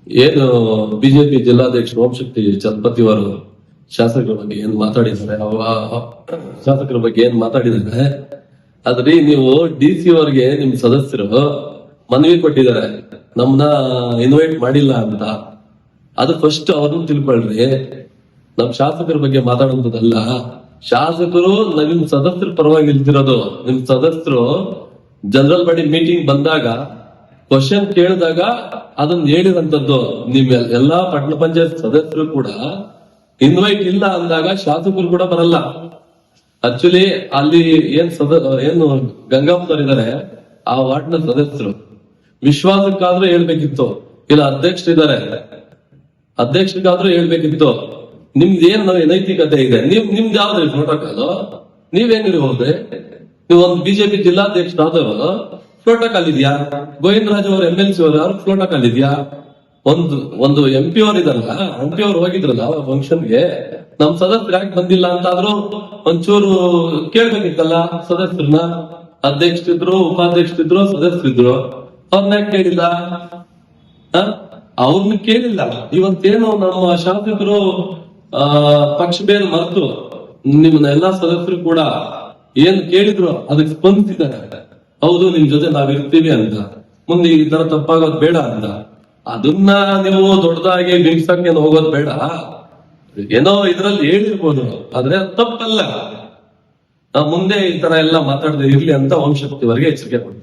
ಏನು ಬಿಜೆಪಿ ಜಿಲ್ಲಾಧ್ಯಕ್ಷ ಓಂಶಕ್ತಿ ಚಲಪತಿ ಅವರು ಶಾಸಕರ ಬಗ್ಗೆ ಏನ್ ಮಾತಾಡಿದ್ದಾರೆ, ಶಾಸಕರ ಬಗ್ಗೆ ಏನ್ ಮಾತಾಡಿದ್ದಾರೆ ಅದ್ರಿ ನೀವು DC ಅವರಿಗೆ ನಿಮ್ ಸದಸ್ಯರು ಮನವಿ ಕೊಟ್ಟಿದ್ದಾರೆ ನಮ್ನ ಇನ್ವೈಟ್ ಮಾಡಿಲ್ಲ ಅಂತ. ಅದು ಫಸ್ಟ್ ಅವ್ರನ್ನ ತಿಳ್ಕೊಳ್ರಿ. ನಮ್ ಶಾಸಕರ ಬಗ್ಗೆ ಮಾತಾಡುವುದಲ್ಲ. ಶಾಸಕರು ನಿಮ್ ಸದಸ್ಯರ ಪರವಾಗಿ ನಿಲ್ತಿರೋದು. ನಿಮ್ ಸದಸ್ಯರು ಜನರಲ್ ಬಾಡಿ ಮೀಟಿಂಗ್ ಬಂದಾಗ ಕ್ವಶನ್ ಕೇಳಿದಾಗ ಅದನ್ನ ಹೇಳಿದಂತದ್ದು. ನಿಮ್ ಎಲ್ಲಾ ಪಟ್ಟಣ ಪಂಚಾಯತ್ ಸದಸ್ಯರು ಕೂಡ ಇನ್ವೈಟ್ ಇಲ್ಲ ಅಂದಾಗ ಶಾಸಕರು ಕೂಡ ಬರಲ್ಲ. ಆಕ್ಚುಲಿ ಅಲ್ಲಿ ಏನು ಗಂಗಾಪುರದವರಿದ್ದಾರೆ ಆ ವಾರ್ಡ್ನ ಸದಸ್ಯರು ವಿಶ್ವಾಸಕ್ಕಾದ್ರೂ ಹೇಳ್ಬೇಕಿತ್ತು, ಇಲ್ಲ ಅಧ್ಯಕ್ಷರಿದ್ದಾರೆ ಅಧ್ಯಕ್ಷರಿಗಾದ್ರೂ ಹೇಳ್ಬೇಕಿತ್ತು. ನಿಮ್ದು ಏನ್ ನೈತಿಕತೆ ಇದೆ? ನಿಮ್ದು ಯಾವ್ದ್ರಿ ಪ್ರೋಟೋಕಾಲ್? ನೀವೇನಿರಿ ಹೋದ್ರೆ ನೀವು ಒಂದು ಬಿಜೆಪಿ ಜಿಲ್ಲಾಧ್ಯಕ್ಷರಾದವರು ಪ್ರೋಟೋಕಾಲ್ ಇದೆಯಾ? ಗೋವಿಂದ ರಾಜು ಅವರು MLC ಅವರು ಅವ್ರ ಪ್ರೋಟೋಕಾಲ್ ಇದೆಯಾ? ಒಂದು MP ಅವ್ರು ಇದಾರಲ್ಲ, MP ಅವ್ರು ಹೋಗಿದ್ರಲ್ಲ ಫಂಕ್ಷನ್ಗೆ, ನಮ್ ಸದಸ್ಯರು ಯಾಕೆ ಬಂದಿಲ್ಲ ಅಂತಾದ್ರೂ ಒಂಚೂರು ಕೇಳ್ಬೇಕಿತ್ತಲ್ಲ ಸದಸ್ಯರನ್ನ. ಅಧ್ಯಕ್ಷರಿದ್ರು, ಉಪಾಧ್ಯಕ್ಷರಿದ್ರು, ಸದಸ್ಯರಿದ್ರು, ಅವ್ರನ್ನ ಯಾಕೆ ಕೇಳಿಲ್ಲ? ಅವ್ರನ್ನ ಕೇಳಿಲ್ಲ. ಇವತ್ತೇನು ನಮ್ಮ ಶಾಸಕರು ಪಕ್ಷಭೇದ ಮರೆತು ನಿಮ್ಮನ್ನ ಎಲ್ಲಾ ಸದಸ್ಯರು ಕೂಡ ಏನ್ ಕೇಳಿದ್ರು ಅದಕ್ಕೆ ಸ್ಪಂದಿಸಿದ್ದಾರೆ. ಹೌದು, ನಿಮ್ ಜೊತೆ ನಾವಿರ್ತೀವಿ ಅಂತ, ಮುಂದೆ ಈ ತರ ತಪ್ಪಾಗೋದ್ ಬೇಡ ಅಂತ. ಅದನ್ನ ನೀವು ದೊಡ್ಡದಾಗಿ ಬಿಂಬಿಸಕ್ಕೆ ಹೋಗೋದು ಬೇಡ. ಏನೋ ಇದ್ರಲ್ಲಿ ಹೇಳಿರ್ಬೋದು, ಆದ್ರೆ ತಪ್ಪಲ್ಲ. ಮುಂದೆ ಈ ತರ ಎಲ್ಲ ಮಾತಾಡದೆ ಇರ್ಲಿ ಅಂತ ಓಂ ಶಕ್ತಿವರೆಗೆ ಎಚ್ಚರಿಕೆ ಕೊಡ್ತೀವಿ.